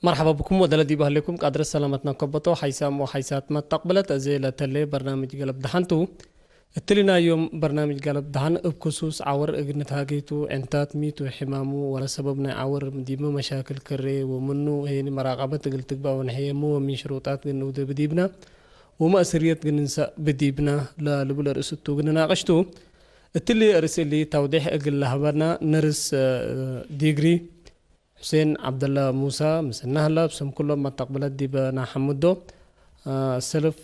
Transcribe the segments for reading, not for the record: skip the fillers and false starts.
مرحبا بكم ودلدي بهلكم قادر سلامتنا كبطو حيسام وحيسات ما تقبلت أزيلة تلي برنامج قلب دحنتو التلينا يوم برنامج قلب دحن بخصوص عور اجنت هاجيتو انتات ميتو حمامو ولا سببنا عور ديما مشاكل كري ومنو هيني مراقبة قلت تقبا ونحيمو ومن شروطات قنو بديبنا وما أسريت قننسا بديبنا لا لبلا رسطو قننا قشتو التلي رسلي توضيح اقل لهبنا نرس ديجري حسين عبد الله موسى مسنا هلا بسم كلهم ما تقبلت دي بنا حمدو سلف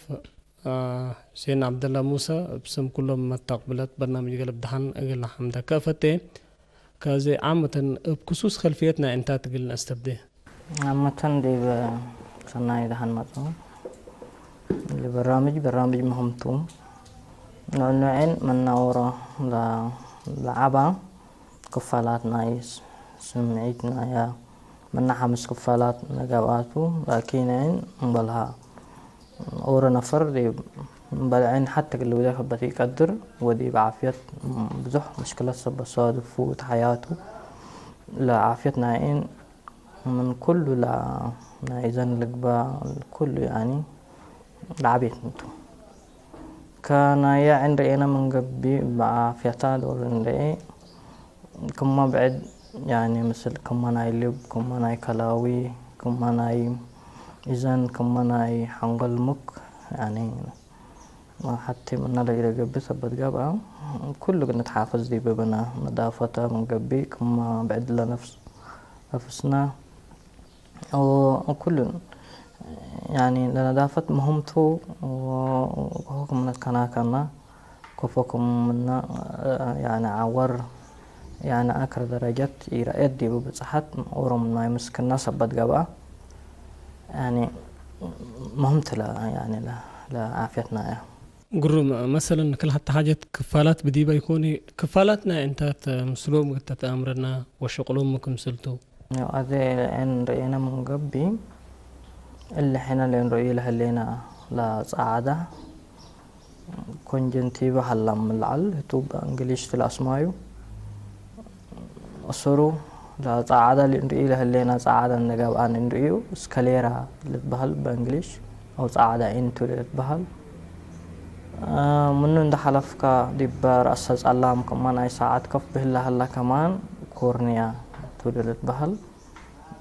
حسين عبد الله موسى بسم كلهم ما تقبلت برنامج قلب دهن اقل حمد كافته كازي عامة بخصوص خلفيتنا انت تقلنا استبدي عامة دي بصناعي دهن مطلوب برامج مهمتوم نوعين من نورا لعبا كفالات نايس سمعتنا يا من حمس كفالات نجاباتو لكنين مبلها أورا نفر دي مبلعين حتى اللي وده خبتي قدر ودي بعافية بزح مشكلة سب صادف فوت حياته لا عافيتنا إن من كل لا نايزن لقبا الكل يعني لعبيت نتو كان يا عندنا من قبي بعافيتها دور عندي كما بعد يعني مثل كما ناي لب كما ناي كلاوي كما ناي إذن كما ناي حنقل مك يعني ما حتى من نلاقي قبي ثبت قبا كله قد نتحافظ دي ببنا نظافة من قبي كما بعد نفسنا وكل يعني لنظافة مهمته وحكم من كنا كفوكم من يعني عور يعني أكثر درجات يرأيت دي بصحة ورم ما يمسكنا سبت قبا يعني مهمت لا يعني لا عافيتنا يعني. قرم مثلا كل حتى حاجة كفالات بديبا يكوني كفالاتنا انت مسلوم قد تأمرنا وشغلهم مكم سلتو هذا إن رأينا من قبي اللي حنا اللي نرأي لها لنا لا سعادة كونجنتيفا هلا من العل توب انجليش في الاسمايو أصرو لا سعادة اللي نرأي لها لنا سعادة نجاب أن نرأيو سكاليرا لتبهل بانجليش أو سعادة إنتو لتبهل منن دحلفك دبر أساس علام كمان أي ساعات كف بهلا هلا كمان كورنيا تولد بهل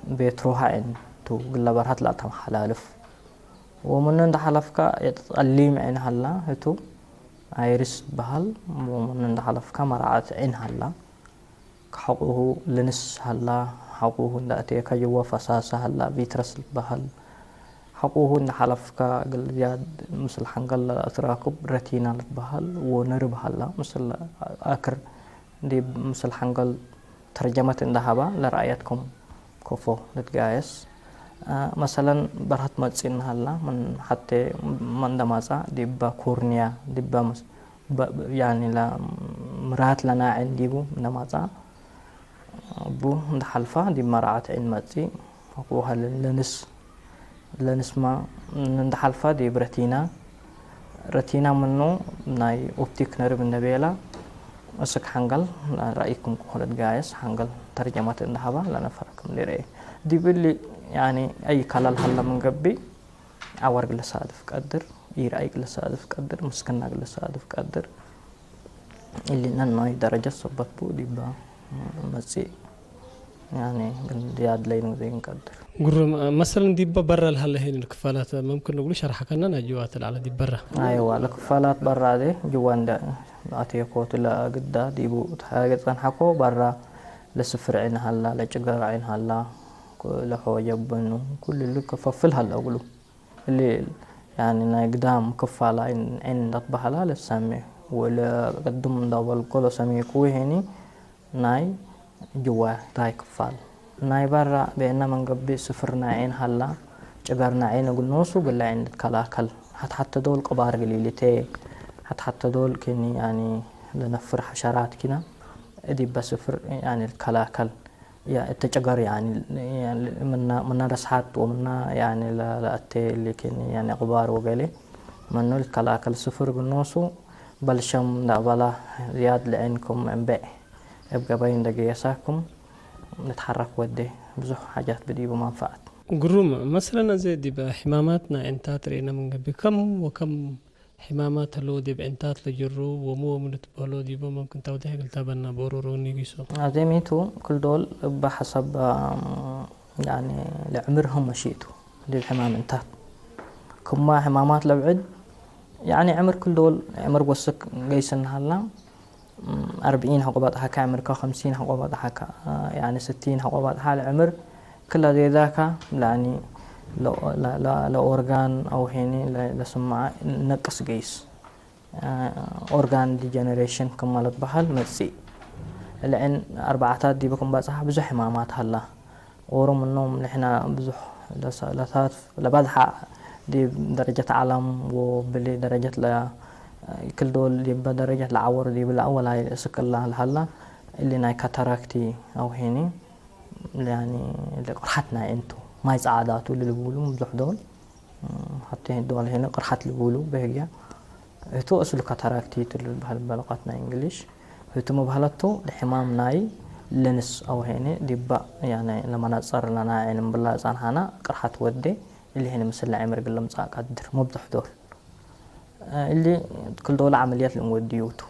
بيتروها إن تو قل برهت لا تم حلالف ومنن دحلفك يتقليم عين هلا هتو عيرس بهل ومنن دحلفك مرعات عين هلا حقوه لنس هلا حقوه لأتي كجوا فساسة هلا بيترس بهل حقوه دحلفك قل زياد مثل حنقل أتراكب رتينا بهل ونرب هلا مثل آكر دي مثل حنقل ترجمة اندهابا لرأيتكم كفو لتقايس مثلا برهت مجسين هلا من حتى من دماسا ديبا كورنيا ديبا يعني لا مرات لنا عنديبو دماسا بو دحلفا دي مرعات عين مجسي حقوها لنس ما ندحلفا دي رتينا منو ناي اوبتيك نرب النبيلا أسك حنقل رأيكم كهولت جايس حنقل ترجمة الذهبة لنا فرق من رأي دي باللي يعني أي كلال هلا من قبي عور جلسادف قدر يرأي جلسادف قدر مسكنا جلسادف قدر اللي نناي درجة صبت بو دي با مسي يعني زياد لين زين قدر قرم مثلا دي برا هلا هين الكفالات ممكن نقول شرح كنا نجوات على دي برا أيوة الكفالات برا دي جوان ده أتيكو تلا قدا ديبو تحاجت كان حكو برا لسفر عين هلا لجقر عين هلا لحو يبنو كل اللي كففل هلا أقوله اللي يعني نقدام كفالة عين نطبح هلا للسامي ولا قدم دول كله سامي كوي هني ناي جوا تاي كفال ناي برا بيننا من قبل سفرنا عين هلا جقرنا عين أقول نوسو قل عين كلاكل حتى دول قبار قليلتي حتى دول كني يعني لنفر حشرات كنا دي بسفر يعني الكلاكل يا التجار يعني من رسحات ومن يعني لا اللي كني يعني غبار وقلي منو الكلاكل سفر بالنصو بلشم دابلا زياد لعينكم انباء يبقى باين دقيساكم نتحرك ودي بزح حاجات بدي بمنفعة قروم مثلا زي دي بحماماتنا انتات رينا من قبل كم وكم حمامات هلو دي بانتات لجرو ومو من تبهلو دي ممكن توضيح قلتها بنا بورورو نيجيسو هذه ميتو كل دول بحسب يعني لعمرهم مشيتو للحمام انتات كما حمامات لبعد يعني عمر كل دول عمر وسك جيسن هلا 40 حقوبات حكا عمر 50 حقوبات حكا يعني 60 حقوبات حال عمر كل ذي ذاك يعني لا أورغان أو هني لا سمع نقص جيس أورغان ديجنريشن كمالت بحال مسي لأن أربعة دي بكم بس بزح حمامات هلا ورغم إنهم نحنا بزح لثات لبدح دي درجة عالم وبلي درجة لا كل دول دي بدرجة العور دي بالأول هاي سكر الله هلا اللي ناي كاتاراكتي أو هني يعني اللي قرحتنا انتو ما يساعداتو اللي بيقولوا مزح دول حتى الدول هنا قرحت اللي بيقولوا بهجا هتو أصل كاتاراكتي تل بهالبلغتنا إنجليش هتو مبهلتو الحمام ناي لنس أو هنا ديبا يعني لما نصر لنا علم بالله زان هنا قرحت ودي اللي هنا مثل عمر قلم صاق قدر مبدح دول اللي كل دول عمليات الموديوتو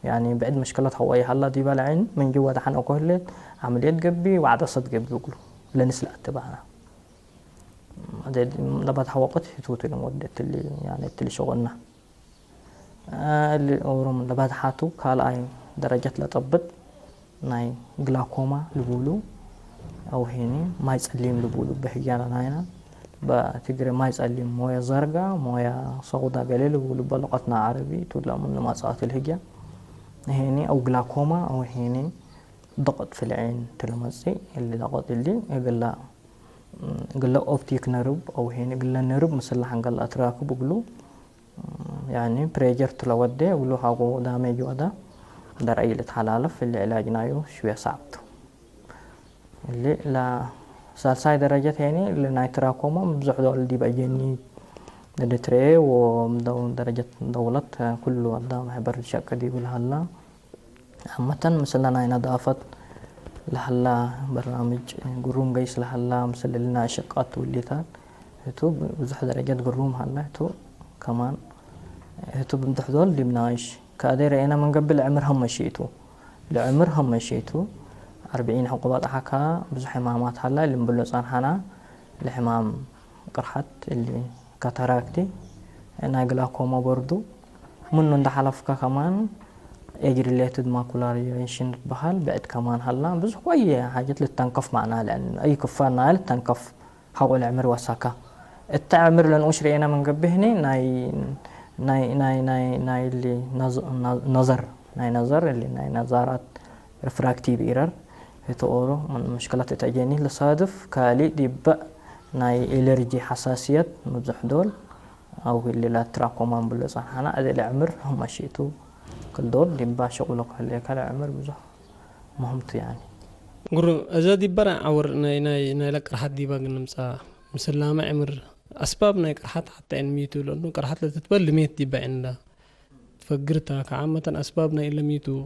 يعني بعد مشكلة هواي هلا دي بالعين من جوا دحين أقول عمليات قبي وعدد صد قبي يقولوا لنسلق تبعنا هذا لبعد حوقت هتوت المودة اللي يعني اللي شغلنا اللي أورم لبعد حاتو كالاي درجة لطبت ناي جلاكوما لبولو أو هني ما يسلم لبولو بحجانا ناينا بتقري ما يسلم موية زرقاء موية صودا قليل لبولو بلغتنا عربي تقول من ما صارت الهجة هني أو جلاكوما أو هني ضغط في العين تلمسي اللي ضغط اللي يقول له أوبتيك نيرب أو هني يقول له نيرب مثل حنقل أتراك بقولوا يعني بريجر تلودي يقولوا هاقو دامج ودا در أي التحالف اللي علاجنا يو شوية صعبته اللي لا سالساي درجة هني اللي نايتراكوما بزح دول دي بأجيني درتري ومدون درجة دولة كله قدام حبر الشقة دي بالهلا عامة مثلا ناي نظافة لهلا برنامج قروم قيس لهلا مثل لنا شقات والليتات هتو بزح درجات قروم هلا هتو كمان هتو بمدح دول دي بنايش كادير أنا من قبل عمرهم مشيتو لعمرهم مشيتو 40 حقوبات حكا بزح حمامات هلا اللي مبلو صار حنا الحمام قرحت اللي كاتاراكتي أنا جلاكوما برضو منو ده حلفك كمان يجري ليتد ماكولار ينشن بحال بعد كمان هلا بس هو أي حاجة للتنكف معنا لأن أي كفارنا للتنكف حول عمر وساكا التعمر لأن أشري أنا من قبهني ناي اللي نظر اللي ناي نظارات رفراكتيف إيرر هتقوله من مشكلة تتجيني لصادف كالي ديبا ناي إلرجي حساسية مبزح دول أو اللي لا تراكوما بلصان هنا أدي العمر هم مشيتو كل دول ديبا شغلك اللي كلا عمر بزح مهمت يعني قرو أزادي برا عور ناي لك رحت ديبا قنمسا مسلامة عمر أسباب ناي قرحت حتى إن ميتو لأنه قرحت لتتبل ميت ديبا عندها فقرتها كعامة أسبابنا إلا ميتو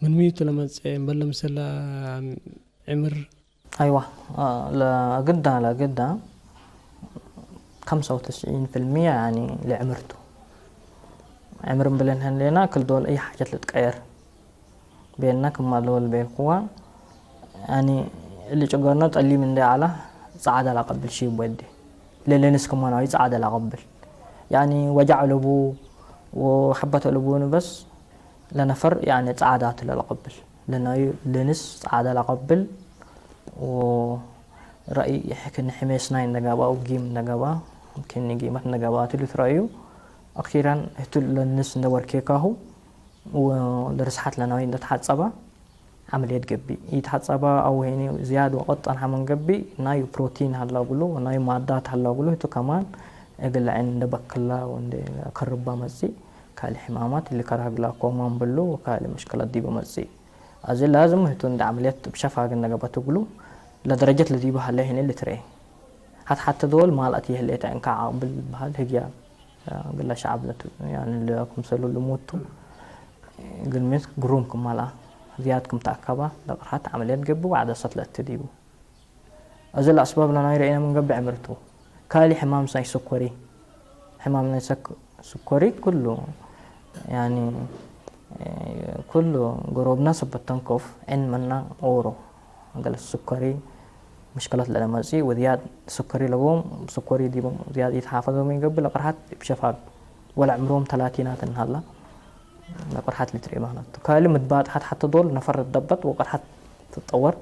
من ميتو لما بلا مسلا عمر أيوة لا قدها 95% يعني لعمرته عمر بلنهن لنا كل دول أي حاجة تتغير بيننا كما دول بيقوا يعني اللي جقرنا تقلي من ده على صعد على قبل شيء بودي للناس كمان عايز صعد على قبل يعني وجع لبو وحبة لبون بس لنفر يعني صعدات على قبل لأنه لناس صعد على قبل ورأي يحكي إن حماسنا النجابة أو جيم النجابة يمكن نجيمة النجابات اللي ترأيه أخيرا هتول الناس ندور كيكاهو ودرسحت لنا وين تحصبا عملية جبي يتحصبا أو هني زيادة وقت أنا من جبي نايو بروتين هلا قولو ونايو مادات هلا قولو هتو كمان أقل عند بكلا وعند كربا مزي كالحمامات اللي كره جلاكوما بلو وكالمشكلة دي بمزي أزل لازم هتون عمليات بشفا قلنا قبل تقولوا لدرجة اللي دي بحاله هنا اللي تري حتى دول مالتي اللي تعنكع بالبحال هي قلنا شعب يعني اللي أكم سلوا اللي موتوا قلمت قرومكم مالا زيادكم تأكبا لقرحت عمليات قبوا وعدد سطلة تديبوا أزل أسباب لنا يرينا من قبل عمرته كالي حمام ساي سكري حمام سكري كله يعني كله قروبنا سبتن كوف إن منا أورو قال السكري مشكلة الألمازي وزياد سكري لقوم سكري دي زياد يتحافظوا من قبل لقرحات بشفاق ولا عمرهم 30 هلا لقرحات لتر إيمانات كالي متباد حتى دول نفر الدبت وقرحات تتطور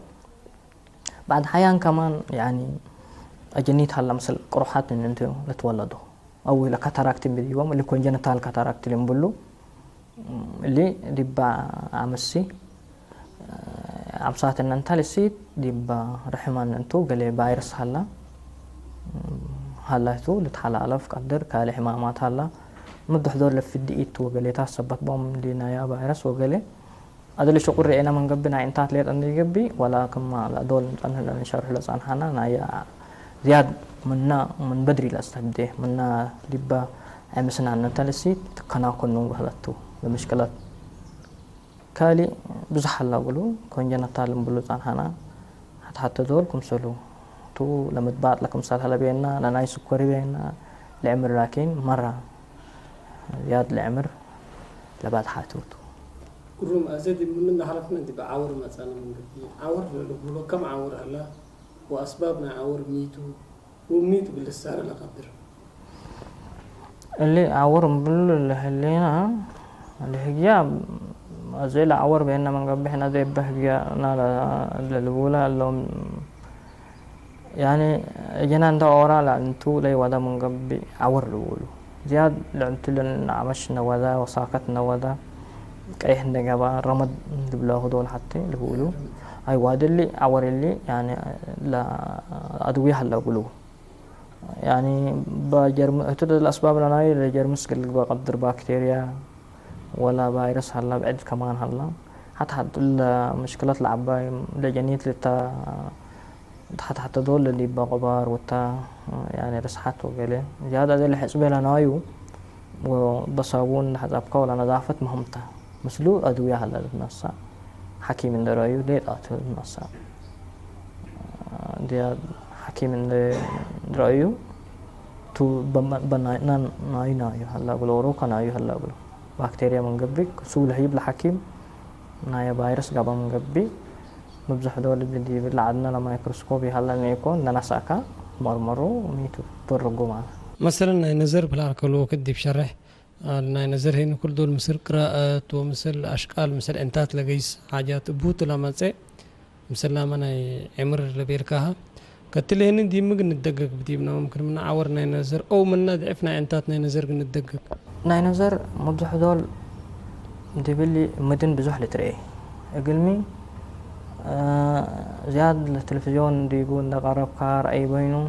بعد حيان كمان يعني أجنيت هلا مثل قروحات إن أنتوا نتولدوا أو إلى كاتاراكت بديوم اللي كونجنتال كاتاراكت اللي نقوله اللي دبا عمسي عمسات إن أنت لسيت دبا رحمان أنتو قالي فيروس هلا تو لتحلالف قدر كالي حمامات هلا مدح دور لف الدقيت وقالي تاسبت بوم لنا يا فيروس وقالي هذا اللي شقول رأينا من قبنا إنتات لير أني قبي ولا كما دول أنه لنا شرح لسان حنا نايا زياد منا من بدري لاستبديه منا دبا عمسنا أن أنت لسيت كنا كنو هلتو المشكلات كالي بزح الله قولوا كون جنا تعلم بلو عن هنا حتى دول كم سلو تو لما تبعت لكم سال هلا بيننا أنا ناي سكري بيننا العمر لكن مرة زياد العمر لبعد حاتوتو كلهم أزيد من حرفنا دي بعور مثلا من قبل عور لو كم عور هلا وأسبابنا عور ميتو وميتو بالسعر لا قدر اللي عور بلو اللي هلينا اللي هي زي العور بيننا من قبل إحنا زي بهجة نالا الأولى اللهم يعني جينا عند أورا لأنتو لي ودا من قبل عور الأولى زياد لعنتو لنا عمشنا ودا وساقتنا ودا كأيه نجابا رمد دبله دول حتى اللي بيقولوا أي واد اللي عور اللي يعني لا أدوية هلا بيقولوا يعني بجرم تود الأسباب لنا هي جرمس كل بقدر بكتيريا ولا فيروس هلا بعد كمان هلا حتى المشكلات العباية لجنيت لتا حتى دول اللي بغبار وتا يعني رسحات وقلة هذا اللي حسبه لنا يو وبصابون حتى أبقى ولا نظافة مهمته مسلو أدوية هلا النصا حكي من درايو ليه قاتل النصا دي حكي من درايو تو بناي نايو هلا بلورو كنايو هلا بلو بكتيريا من قبل سول هيب لحكيم نايا فيروس قبل من قبل مبزح دول بدي بالعدنا لما ميكروسكوبي هلا نيكون ننساكا مرمرو ميتو برقو معنا مثلا نظر بلا كلو كدي بشرح ناي نظر هنا كل دول مثل قراءات ومثل أشكال مثل إنتات لقيس حاجات بوت لما تسي مثل لما ناي عمر لبيركاها كتلي هنا دي ممكن ندقق بدي بنا ممكن من عور ناي نظر أو من ضعفنا إنتات ناي نظر ندقق ناي نظر مبزح دول دي بلي مدن بزح لتري أقلمي زياد التلفزيون دي يقول نقرب كار أي بينو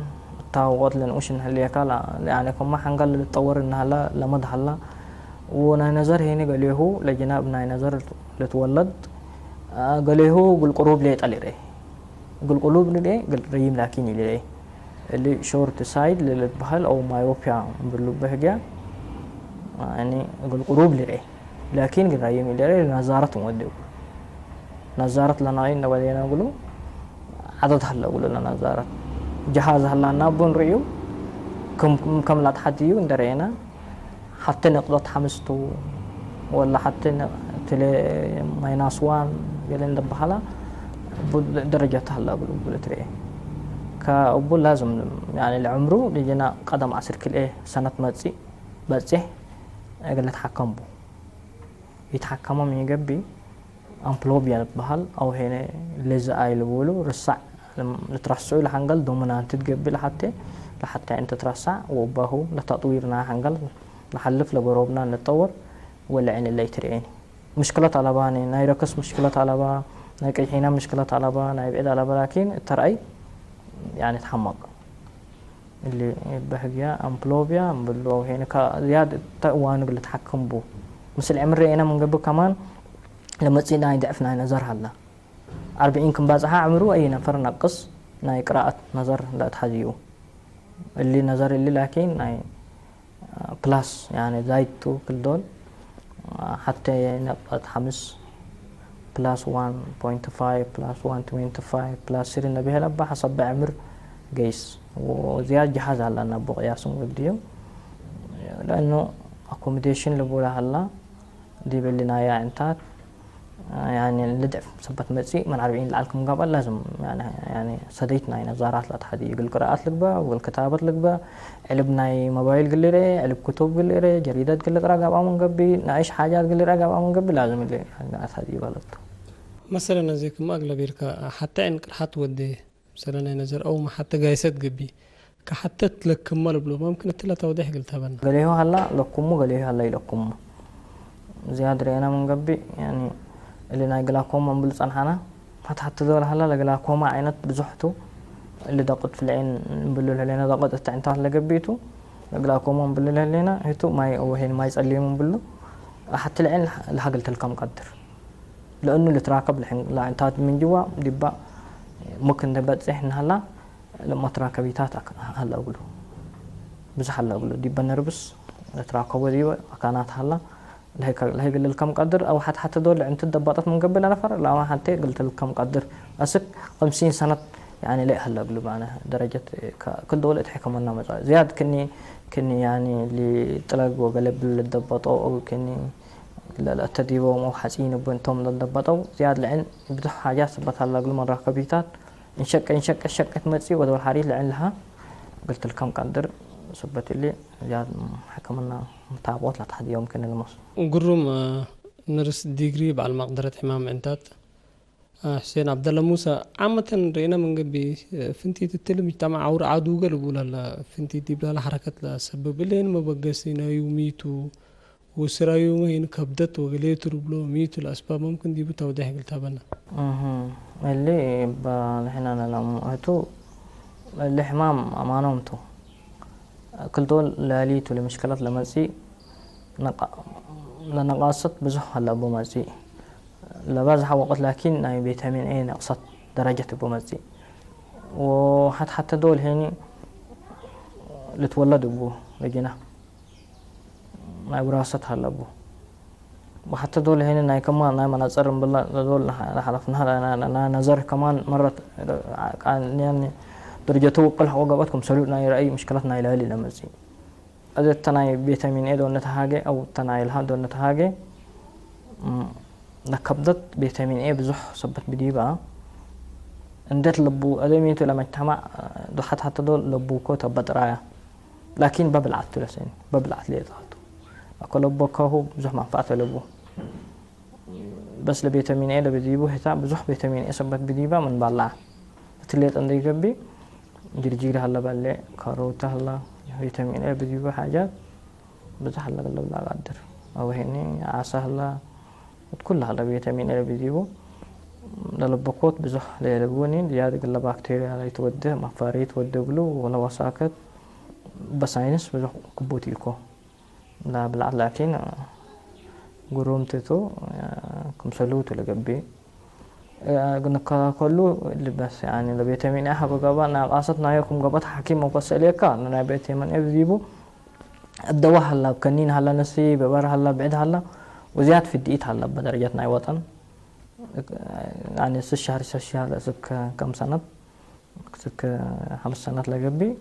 تاوغط لن أوشن هاللي يكالا يعني كم ما حنقل للتطور إنها لا لمد هلا وناي نظر هنا قال يهو لجناب ناي نظر لتولد قال يهو قل قروب ليه تالي ريه قل قلوب ليه قل ريم لكني ليه اللي شورت سايد للبهل أو مايوبيا بلو بهجا يعني قل قروب ليه لكن قل ريم ليه نظارة موديو نظارة لنا إن ودينا قلو عدد هلا قلو لنا نظارة جهاز هلا نابون ريو كم لا تحديو ندرينا حتى نقطة حمستو ولا حتى تلي مايناس وان يلين دبحلا درجة هلا قلو تري كأبو لازم يعني العمره لجنا قدم عصر كل إيه سنة ماتسي باتسي أقل نتحكم بو يتحكم من يجبي أمبلوبيا بحال أو هنا لزق أي لبولو رسع لترسعوا لحنقل دومنا تتقبل لحتى أنت ترسع وباهو لتطويرنا حنقل لحلف لقروبنا نتطور ولا عين اللي تريين مشكلة على باني ناي ركس مشكلة على با ناي كيحينا مشكلة على با ناي بعيد على با لكن الترأي يعني تحمق اللي بهجيا أمبلوبيا بلو هنا كزيادة تأوان اللي تحكم بو مثل عمر رأينا من قبل كمان لما تصير يدعفنا نظر هلا 40 كم بازها عمره أي نفر نقص ناي قراءة نظر لا تحديو اللي نظر اللي لكن ناي بلاس يعني زايدتو كل دول حتى نقطة 5 بلاس 1.5 بلاس 1.25 بلاس سيرنا بها لبا حسب بعمر جيس وزياد جهاز على أنا بقياس وديو لأنه accommodation لبولا هلا دي بلنا يا انتات يعني لدع سبت مسي من 40 لعلكم قبل لازم يعني صديتنا هنا زارات لا تحدي يقول قراءات لقبة والكتابة لقبة علبنا موبايل قليري علب كتب قليري جريدات قليري قرأ قبل من قبل نعيش حاجات قليري قبل من قبل لازم اللي هذه بلد مثلا زيك ما أغلب يركا حتى إن حتى ودي مثلا نزر أو ما حتى جايسات قبي كحتى لك كمال بلو ممكن تلا توضيح قلتها بنا قليه هلا لكمو قليه هلا يلكمو زياد رينا من قبل يعني اللي ناقلاكوما من بلصنحنا حتى دول هلا لقلاكوما عينت بزحتو اللي ضغط في العين بلول هلينا ضغط استعنتات لقبيتو لقلاكوما من بلول هلينا هيتو ما هين ما يصلي من بلو حتى العين لها قلت لكم قدر لانه اللي تراكب الحين لعنتات من جوا دبا ممكن دبت احنا هلا لما تراكبيتات هلا اقولوا بزح هلا اقولوا دبا نربس تراكبوا دي كانت هلا لهي قلت لكم قدر او حتى دول انت دبطت من قبل نفر لا حتى قلت لكم قدر اسك 50 سنه يعني لا هلا اقولوا معنا درجه كل دول تحكم لنا مزاج زياد كني يعني اللي طلق وقلب الدبطوا او كني لا تديبوا مو حسين بنتم للدبطوا زياد لعن بدح حاجات سبت هلا اقول مره كبيتات انشقت متسي ودول حريت لعن لها قلت لكم قدر سبت اللي زياد حكمنا متابعات لتحدي يمكن المصر قرم نرس ديجري على المقدرة حمام انتات حسين عبد الله موسى عامة رينا من قبل فنتي تتلم مجتمع عور عادو قلبوا لا فنتي دي بلا حركة لا سبب لين ما بقسينا يوميتو وسرايو هين كبدت وغليت ربلو ميتو الأسباب ممكن دي بتوضيح قلتها بنا اللي هنا هتو اللي حمام أمانومتو كل دول لاليتو لمشكلات لمسي لنقاصت بزح هلا أبو مزي لبازح وقت لكن أي فيتامين A نقصت درجة أبو مزي وحتى دول هني اللي تولدوا أبوه لجنا ما وراثة هلا أبوه وحتى دول هنا ناي كمان ناي مناظر بالله دول حلفنا أنا نظر كمان مرة يعني درجته قل حوقبتكم سلونا يرأي مشكلتنا إلى هذه المزي هذا التناي فيتامين A دون نتهاجي أو التناي الها دون نتهاجي نكبدت فيتامين A بزح صبت بديبا اندت لبو أدميتو لما اجتمع حتى دول لبو كوتا بدرايا لكن ببلعت لسين ببلعت ليه ذاته أقول لبو كهو بزح منفعته لبو بس لفيتامين A لبديبو هتا بزح فيتامين A صبت بديبا من بلع تليت عندي جنبي جرجير هلا بالله كاروتا هلا فيتامين A بديبو حاجات بزح هلا قلب لا قدر أو هني عسى هلا كل هلا فيتامين A بديبو للبقوت بزح ليلبونين زيادة قلب بكتيريا هلا يتوده مفاري يتوده بلو ولا وساكت بساينس بزح كبوتيكو لا بلع لكن قروم تيتو كم سلوتو لقبي قلنا كله اللي بس يعني لفيتامين A حقو قبا ناقصت نايكم قبات حكيم وقص إليكا لنا فيتامين A بديبو الدواء هلا بكنين هلا نسي ببر هلا بعد هلا وزياد في الدقيق هلا بدرجة ناي وطن يعني 6 شهر سك كم سنة سك 5 سنوات لقبي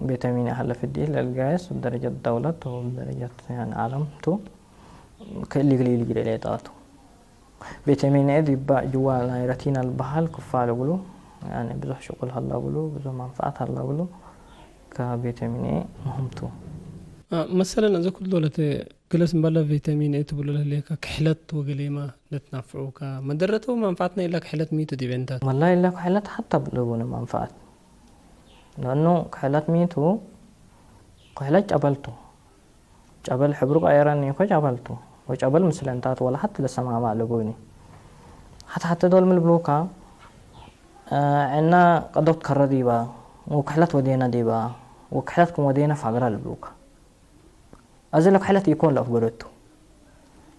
فيتامين A هلا في الدقيق للقايس بدرجة الدولة وبدرجة يعني عالم تو كل قليل قليل داتو فيتامين A دي جوا نيرتينا البحال كفال قولوا يعني بزح شغل هلا قولوا بزح منفعات هلا قولوا كفيتامين A مهمتو مثلا إذا كل دولة جلس مبلا فيتامين A تقول له ليك كحلت وقليمة لتنفعوك مدرته ومنفعتنا إلا كحلت ميتو دي بنتات والله إلا كحلت حتى بلغون منفعت لأنه كحلت ميتو كحلت جبلتو جبل حبروك أيراني كو جبلتو وجبل مسلنتات ولا حتى لسما ما لغوني حتى دول من البلوكا عنا قدوت كرة ديبا وكحلت ودينا ديبا وكحلتكم ودينا فقرا البلوكا أزلك حلت يكون له بريتو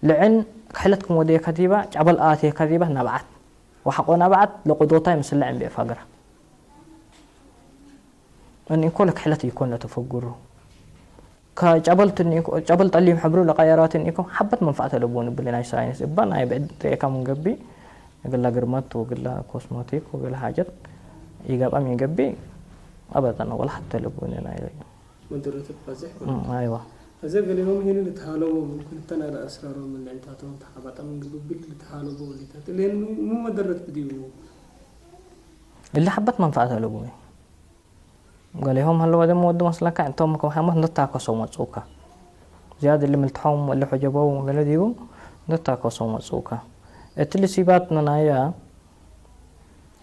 لعن حلتكم ودي كذيبة جبل آتي كذيبة نبعت وحقنا بعد لقدوتاي مسلع عم بفقرة أن يكون لك حلت يكون له تفجره كجبلت إني جبل طليم حبرو لقيارات إنكم حبت منفعة لبون بلنا ساينس إبنا يبعد كم جنبي يقول لا جرمات ويقول لا كوسماتيك ويقول حاجات يجاب أم يجبي ابدا ولا حتى لبوني انا مدرة البازح ايوه هذا قال لهم هنا نتحالوا ممكن تنا الاسرار من عنداتهم تحبط من قبل نتحالوا بولي لين مو مدرة بديو اللي حبت منفعتها لبوني قال لهم هل ودم ود مسلك انتم محمد نتاكو سو مصوكا زياد اللي ملتحوم واللي حجبوا قال ديو نتاكو سو مصوكا اتلي سيبات نايا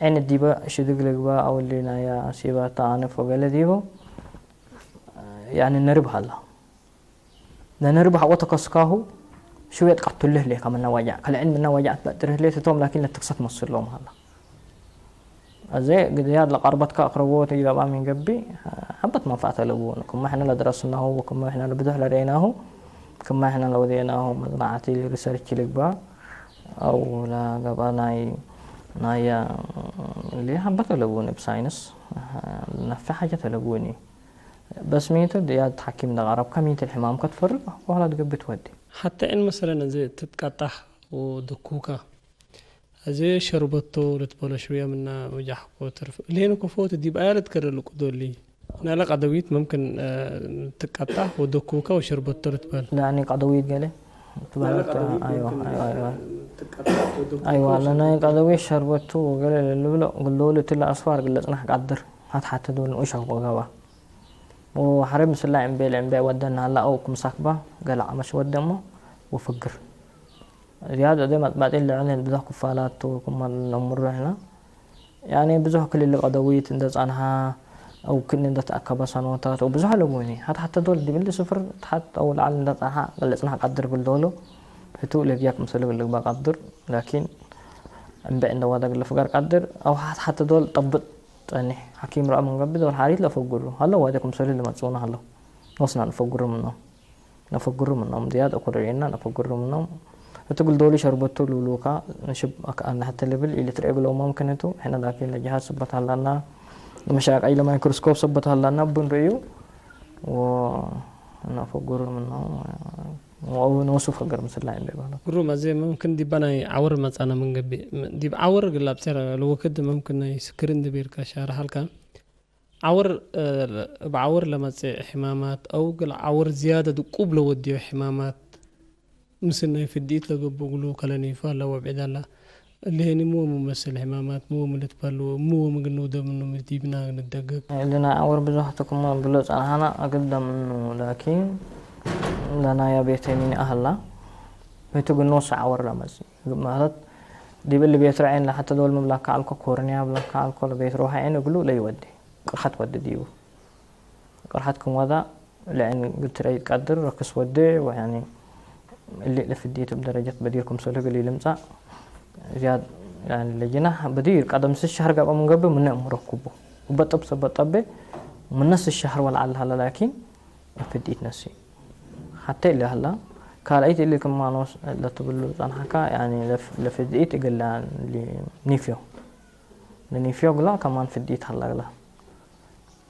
عين الديبا شدقلقبا او اللي نايا سيبات عنف وقال ديو يعني نربح الله لا نربح وتكسكاهو شوية قتل له ليه كمان وجع كل علم إنه وجع تبتره ليه تتوم لكن لا تقصد مصر لهم هلا زي قد ياد لقربتك أقربوت إلى بقى من قبي حبت منفعة لبون كم احنا لا درسناه وكم احنا لا بدح لريناه كم احنا لو ديناه مزرعتي ريسيرش لقبا أو لا قبا نايا اللي حبت لبون بساينس نفع حاجة لبوني بس ميتو دياد تحكم العرب كمية الحمام كتفرق وهلا تقبل تودي حتى إن مثلا زي تتقطع ودكوكا زي شربته لتبلا شوية منا وجح وترف لين كفوت دي بقى تكرر لك دولي أنا لا قدويت ممكن تقطع ودكوكا وشربته لتبلا يعني قدويت قالي ايوه ايوه لأن قدويت شربته وقال له له تلا أصفار قال له أنا حقدر حتى دول وش هو وحرم سلا عم بي ودنا هلا او كمساكبه قال عمش ودمه وفقر زياده دي بعد اللي علن بزح كفالات وكم الامر هنا يعني بزح كل اللي قدويت اندز عنها او كن اند تاكب سنوات وبزح لبوني حتى دول دي باللي صفر حتى او لعل اند عنها قال انا قدر بالدولو فتو لبياك مسلو اللي بقدر لكن ام بي اند ودا قال فقر قدر او حتى دول طبط يعني حكيم رأى من قبل دول حاريت لفقره هلا وادكم سؤال اللي متصونه هلا وصلنا نفقره منهم زياد أقررينا نفقره منهم تقول دولي شربته لولوكا نشب أن حتى ليفل اللي ترقبل أو ممكن تو إحنا لكن الجهاز سبتها لنا مشاك أي لما ميكروسكوب سبتها لنا بنريو ونفقره منهم أو نوصف فقر مثل لا ينبغي روما زي ممكن دي بنا عور مثلا من قبل دي عور قلاب سير لو كده ممكن يسكرين دي بيركا شهر حلقة عور بعور لما زي حمامات أو قل عور زيادة قبل ودي حمامات مثلنا في الديت لقبلوا كلاني فلا وبعد الله اللي هني مو ممثل حمامات مو ملتبلو مو مجنودة منه مديبنا ندقق لنا عور بزحتكم بلوز أنا أقدم منه لكن لنا يا بيتي من أهلا بيتو قنوص عور لمزي مالت دي باللي بيترعين لحتى دول مبلاك عالكو كورنيا بلاك عالكو بيت روح عين يقولوا لا يودي قرحت ودي ديو قرحتكم وذا لأن قلت رأي قدر ركس ودي ويعني اللي لفديته بدرجة بديركم سلوك اللي لمسا زياد يعني لجنا بدير قدم الشهر قبل من قبل من مركبه وبطب سبطبه من نص الشهر والعل هلا لكن فديت نسي حتى اللي هلا كالأيت اللي كمان لا تقولوا عن حكا يعني لفديت قال لي نيفيو لنيفيو قلا كمان فديت هلا قلا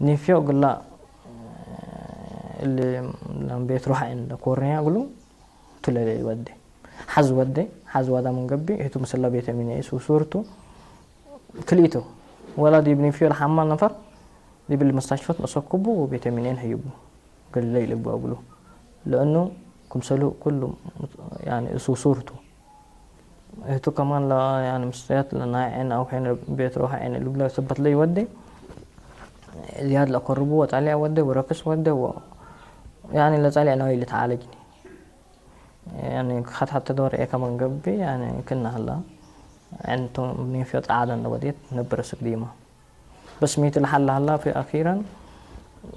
نيفيو قلا اللي لما بيتروح عند كورنيا قالوا تلالي ودي حز ودا من قبي هتو مسلا بيت من يسوع صورته كليته ولا دي بنيفيو الحمام نفر دي بالمستشفى مسكبه وبيتامينين هيبو قال لي يلبوا أقوله لأنه كمسلو كله يعني صورته هتو كمان لا يعني مستيات لنا عين أو حين بيت روح عين اللي بلا ثبت لي ودي زياد لقربه وتعلي ودي وركس ودي يعني لا تعلي أنا اللي تعالجني يعني خد حتى دور إيه كمان قبي يعني كنا هلا أنتم بنيفيو عادة وديت نبرس قديمة بس ميت الحل هلا في أخيرا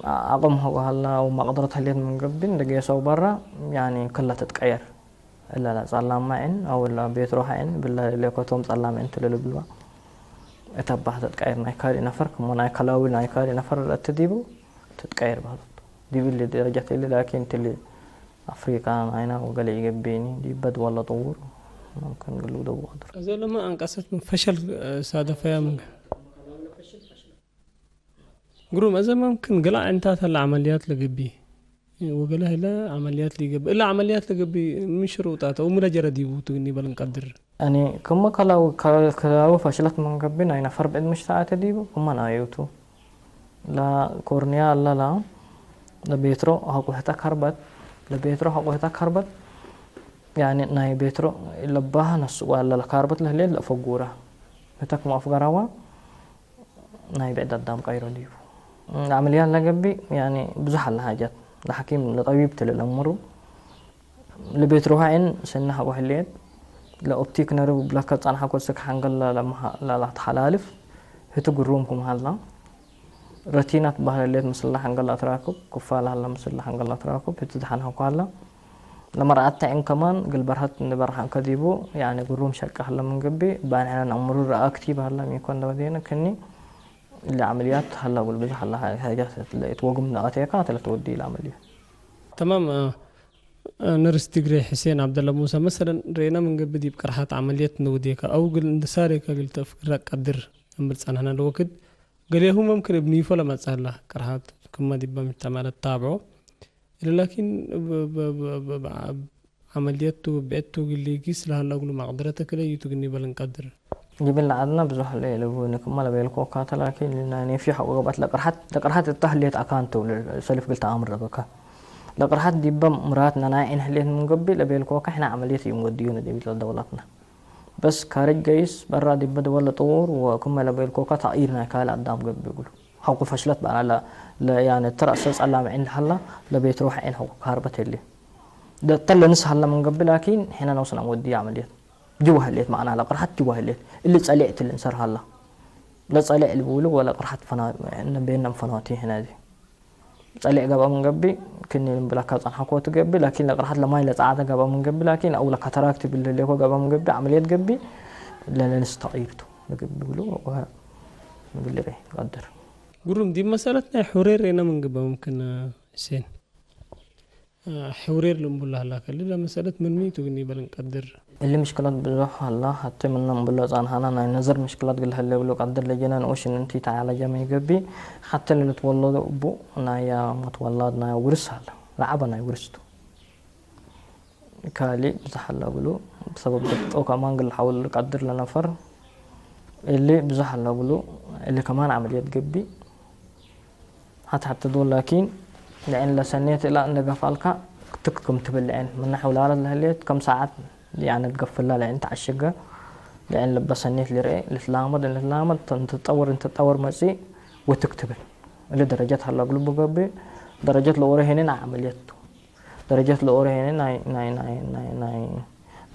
أقوم هو هلا وما قدرت هليت من قبل دقي سو برا يعني كلها تتغير إلا لا صلام معين أو لا بيت روح عين بالله اللي كنتم صلام أنت اللي بلوا اتبع تتغير نايكاري نفر كم نايكلاوي نايكاري نفر تديبو تتغير بهذا دي باللي درجة اللي لكن تلي أفريقيا أنا وقال يجيبيني دي بد ولا طور ممكن نقول ده واضح زي لما أنقصت من فشل سادة فيها من قروم إذا ممكن قلع أنت العمليات لقبي وقالها لا عمليات لقبي إلا عمليات لقبي من شروطات أو من أجر ديبو تغني بلنقدر يعني كم كلاو فشلت من قبنا أنا فرب إد مش ساعة ديبو كم أنا يوتو لا كورنيا لا لبيترو هقوهتا كربت لبيترو هقوهتا كربت يعني ناي بيترو لباها نس ولا الكربت لهليل لفوقورة هتاك ما أفقراوا ناي بعد الدم قيرو ديفو عمليات لقبي يعني بزح الحاجات لحكيم لطبيب تل الأمر لبيتروها إن سنها وهليل لا أبتيك نرو بلاكت أنا حكوا سك حنقل لا تحلالف هتو قرومكم هلا رتينات بهالليل مسلا حنقل أتراكب كفالة هلا مسلا حنقل أتراكب هتو دحان هقالا لما رأت عين كمان قل برهت نبرها كذيبو يعني قروم شك هلا من قبي بان على أمر رأكتي بهلا ميكون دودينا كني اللي عمليات هلا قل بيجي هلا حاجات توقم نقاتيكات اللي تودي العملية تمام. نرس تجري حسين عبد الله موسى مثلا رينا من قبل دي بقرحات عمليات نوديك او قل اندسارك قلت فكرك قدر امبلص انا الوقت قال هم ممكن ابني فلا ما تسهل قرحات كما دي بمتعمل تتابعه لكن عملياته بعته اللي يقيس لها الاقول مقدرتك لا يتقني بل نقدر جبنا عدنا بزح لي لو نكمل ما لبيلكو كات لكن لانني في حق وقت لقرحات التهليت اكانتو سلف قلت امر بك لقرحات دي مراتنا ناين هلين من قبل لبيلكو احنا عمليه يوم وديونا دي دولتنا بس خارج جيس برا دي بده ولا طور وكما لبيلكو كات تايرنا كال قدام قبل بيقولوا حق فشلت بقى لا يعني ترى اساس الله عند هلا لبيت روح عين حق هربت اللي ده طل نص هلا من قبل لكن احنا نوصل نودي عمليات جوا هليت معنا لا قرحت جوا هليت اللي صليت اللي انصر هلا لا صلي اللي بيقولوا ولا قرحت فنا ان بيننا فناتي هنا دي صلي قبل من قبل كني بلاكات عن حكوت قبل لكن لا قرحت لما يلا عاده قبل من قبل لكن او لا كتراكت باللي هو قبل من قبل عمليات قبل لا نستعيرته بيقولوا نقول له قدر قرم دي مسألتنا حرير هنا من قبل ممكن حسين حورير لمبلا هلا كلها مسألة من ميتو إني بلنقدر اللي مشكلات بروح الله حتى من نبلا زان هنا نظر مشكلات قال هلا ولو قدر لجنا نوش إن أنتي تعالى جميع قبي حتى اللي تولد أبو نايا متولد نايا ورث هلا لعبنا ورثته كالي بزح هلا ولو بسبب أو كمان قال حاول قدر لنا فر اللي بزح هلا ولو اللي كمان عمليات قبي حتى دول لكن لأن لسنيت إلى أن قفلك تكم تبلعين من نحو الأرض لهليت كم ساعات يعني تقفل لها لأن تعشقها لأن لبسنيت لرأي لتلامد تتطور مسي وتكتبل اللي درجاتها اللي قلبه قبي درجات الأوري هنا عملياته درجات الأوري هنا ناي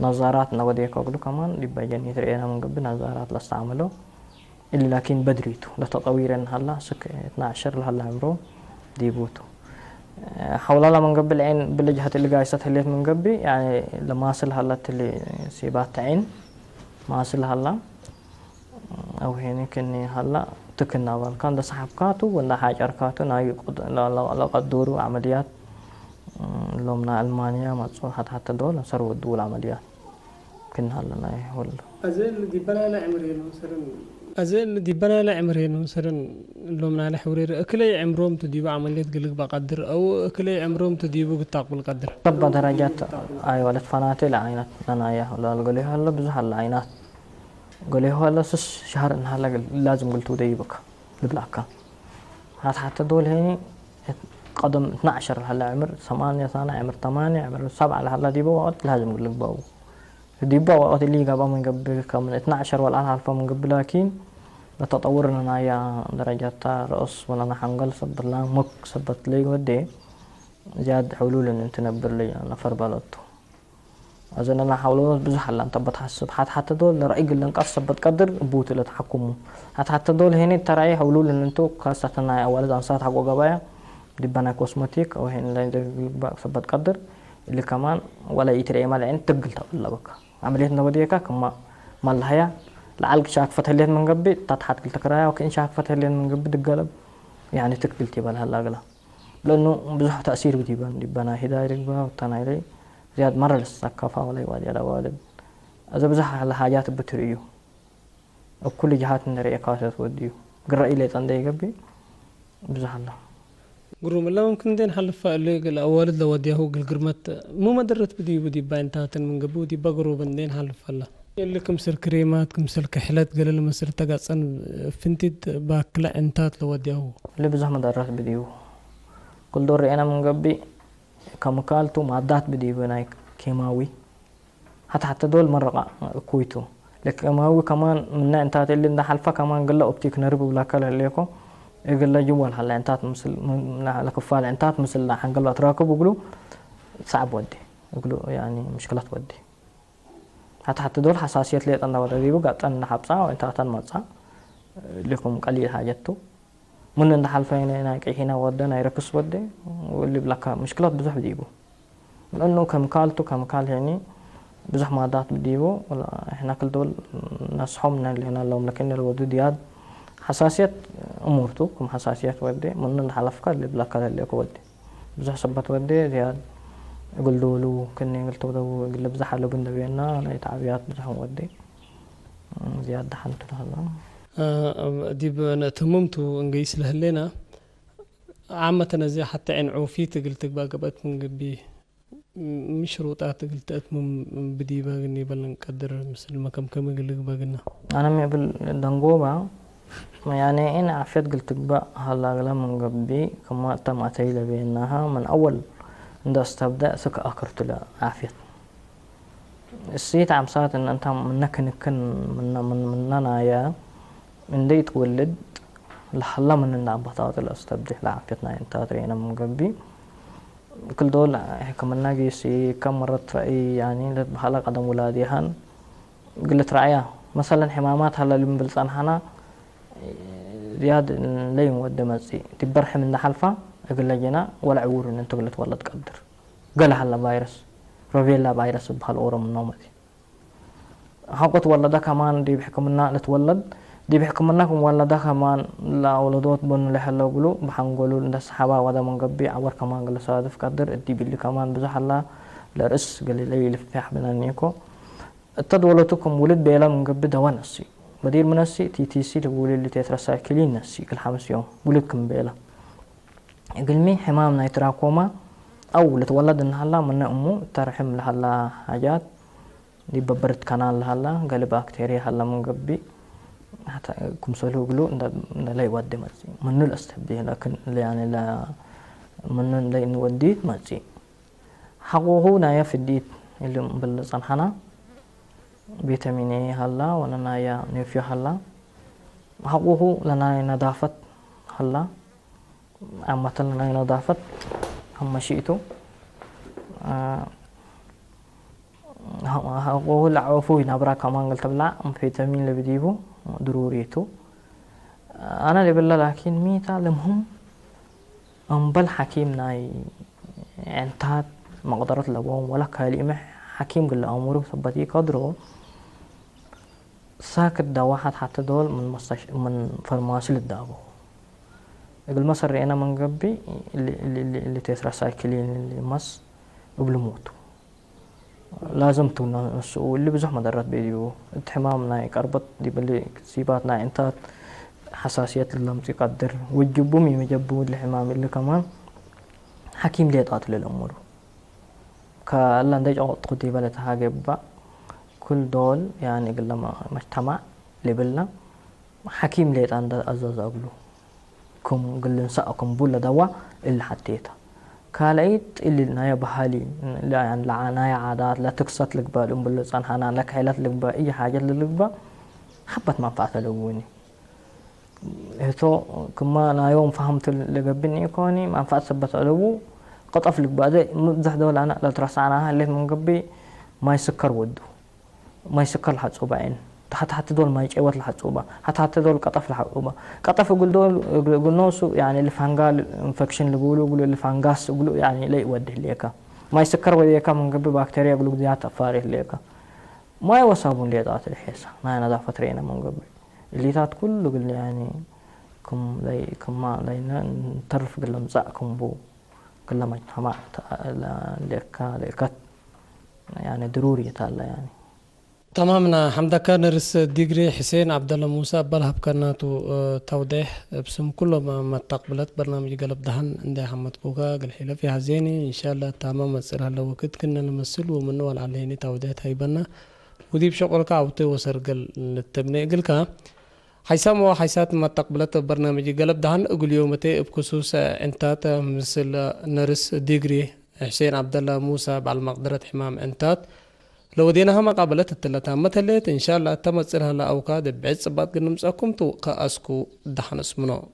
نظارات نوديك أقوله كمان لبجاني ترينا من قبل نظارات لاستعمله اللي لكن بدريته لتطويرن هلا سك 12 لهلا عمره ديبوتو حولها من قبل عين بالجهة اللي قايسة هليت من قبل يعني لما أصل هلا اللي سيبات عين ما أصل هلا أو هني كني هلا تكنا بالكان ده صاحب كاتو ولا حاجة أركاتو ناي لا قدروا عمليات لو من ألمانيا ما تصور حتى دول صاروا الدول عمليات كنا هلا ناي ولا أزل دي بنا لا عمرين مثلا أزل دي بنا لا عمرين مثلا لو من على حورير أكلي عمرهم تديبوا عمليات قلق بقدر أو أكلي عمرهم تديبوا قطاق قدر طب درجات أي ولد فناتي لعينات أنا يا ولا قولي هلا بزح العينات قولي هلا سس شهر إن هلا لازم قلتوا ديبك لبلاكا حتى دول هني قدم 12 هلا عمر 8 سنة عمر 8 عمر 7 هلا ديبوا وقت لازم قلق باو ديبوا وقت اللي قبل من قبل كم 12 والآن عارفة من قبل لكن لتطورنا يا درجات رأس ولا نحنقل صبر لا مك صبت لي ودي زياد حلول إن تنبر لي نفر بلدته أذن أنا حاولوا بزح الله أنت بتحسب حتى دول رأي اللي نقص بتقدر بوت اللي تحكمه حتى دول هني ترى حلول إن أنتو خاصة أول أنصات حقوا قبايا دي بنا كوسمتيك أو هن اللي صبت قدر اللي كمان ولا يتري مال عين تقل تقول لك عملية نوديك كما مال هيا لعلك شاك فتح الليل من قبل تضحك قلت كرايا وكأن شاك فتح الليل من قبل دقلب يعني تقبل تبال هلا قلا لأنه بزح تأثير بتبان دبنا هداية ركبة وتنايري زياد مرة للثقافة ولا يوادي على والد إذا بزح على حاجات بتريو وكل جهات النرية كاسة وديو قرأ إلي تندي قبل بزح الله قروم الله ممكن دين حلفة اللي قال أولد لو وديه قل قرمت مو مدرت بدي باين تاتن من قبل دي بقرو بندين حلفة الله اللي كمسل كريمات كمسل كحلات قال المسل تقاصن فنتيت باكلا انتات لوديو اللي بزح مدارات بديو كل دور أنا من قبي كمكالتو معدات بديو بناي كيماوي حتى دول مرة كويتو لكن كيماوي كمان من انتات اللي ده حلفة كمان قال له اوبتيك نربو بلا كلا ليكو يقول له جوال هلا انتات مثل لكفال انتات مثل حنقول له تراكب ويقولوا صعب ودي يقولوا يعني مشكلة ودي حتى دول حساسية ليه أنا ودريبو قط أنا حبسة وانتات مصا لكم قليل حاجته من عند حلفين هنا هنا ودنا يركز ودي واللي بلاك مشكلات بزح بديبو لأنه كمكال يعني بزح مادات بديبو ولا إحنا كل دول نصحمنا اللي هنا لو لكن الودود ياد حساسية أمورته كم حساسية ودي من عند حلفك اللي بلاك اللي ودي بزح سبت ودي زياد يقول له كني قلت له يقول بزح له بند بينا أنا يتعبيات بزح ودي زياد دحنت هلا دي تممتو انجيس لهلنا عامة زي حتى عن عوفيت قلت باقبت من قبي مش شروطات قلت اتمم بدي باقني بل نقدر مثل ما كم قلت باقنا أنا مقبل دنقوبة يعني إن عفيت قلت بقى هلا قلا من قبي كما تم أتيلا بينها من أول عند استبدأ سك أكرت له عفيت السيت عم صارت إن أنت منك نكن مننا يا من دي تولد لحلا من النباتات الاستبدأ لعفيتنا أنت ترينا من قبي كل دول كمان ناقيسي كم مرة رأي يعني بحلقة قدم ولاديهن قلت رأيها مثلا حمامات هلا اللي بلسان حنا زياد لين ود مزي تبرح من حلفة أقول لجنا ولا عور إن أنت قلت ولا تقدر قال هلا فيروس روفيلا فيروس بهالأورا من نومتي حقت ولا ده كمان دي بحكمنا نتولد دي بحكمناكم ولا ده كمان لا ولدوت بن لحلا يقولوا بحنقولوا الناس حبا وده من قبي عور كمان قال صادف قدر دي باللي كمان بزح الله لرس قال لي لفح من النيكو تدولتكم ولد بيلا من قبي ده ونسي بدير من السي تي سي تقول اللي تترساكلين نسي كل 5 يوم ولدكم بيلا يقول مي حمامنا يتراكوما او لتولد ان هلا من امه ترحم لهلا حاجات دي ببرد كانال لهلا قال بكتيريا هلا من قبي حتى كمسلو يقولوا إن لا يودي مزي من الاستبديه لكن يعني لا من لا نودي مزي حقوه نايا في الديت اللي بالصنحنا فيتامين اي هلا وانا نايا نيوفيو هلا حقوه لنا نظافة هلا اما لنا نظافة هم شيئتو حقوه لعوفو ينبرا كمان قلت بلا فيتامين اللي بديبو ضروريته أنا اللي بالله لكن ميتا لمهم بل حكيم ناي انتهت مقدرة لبوم ولا كلمة حكيم قل أموره ثبتي قدره ساكت دواحد حتى دول من فرماسي للدابو يقول مصر أنا من قبي اللي تسرع سايكلين اللي مس قبل موتو لازم تنسوا اللي بزح مدرات بيديو اتحمامنا يقربط دي باللي سيباتنا انتات حساسية اللمس يقدر وجبو مي مجبو الحمام اللي كمان حكيم ليطات للأمور كالله ندج أو تقدي بلت هاجبا كل دول يعني قلنا مجتمع لبلنا حكيم ليت عند أزاز أقولو كم قلنا سأكم بولا دوا اللي حتيته كالعيد اللي نايا بحالي لا يعني لا نايا عادات لا تقصت لك بالأم باللسان حنان لك حيلات لك با أي حاجة لك با حبت منفعة لوني هتو كما أنا يوم فهمت اللي قبلني يكوني منفعة ثبت علوه قطف لك بعد مزح دول أنا لا ترس عنها اللي من قبل ما يسكر وده ما يسكر لحد صوبعين حتى دول ما يجيوت لحد صوبة حتى دول قطف لحد صوبة قطف يقول دول يقول نوسو يعني اللي فانجال انفكشن اللي يقولوا اللي فانجاس يقولوا يعني لا يودي ليكا ما يسكر وديكا من قبل بكتيريا يقولوا بديات أفارغ ليكا ما يوصابون ليدات الحيسة ما نظافة رينا من قبل اللي تات كله قل يعني كم ما لينا نترف قل مزاكم بو قل ما يتحمع ليكات يعني ضروري تالا يعني تمامنا حمدا كان نرس ديجري حسين عبد الله موسى بلهب كناتو توضيح بسم كل ما تقبلت برنامج قلب دهن عند حمد كوكا قال حيله في هزيني ان شاء الله تمام مصير هلا وقت كنا نمثل ومنو على هيني توضيح هيبنا ودي بشغلك عوتي وسرقل التبني قلك حيسام وحيسات ما تقبلت برنامج قلب دهن أقول يومتي بخصوص انتات مثل نرس ديجري حسين عبد الله موسى بعد مقدرة حمام انتات لو ديناها ما قابلت التلاتة مثلت إن شاء الله تمت سرها لأوكاد بعد صبات قنمسكم تو كأسكو دحن اسمنو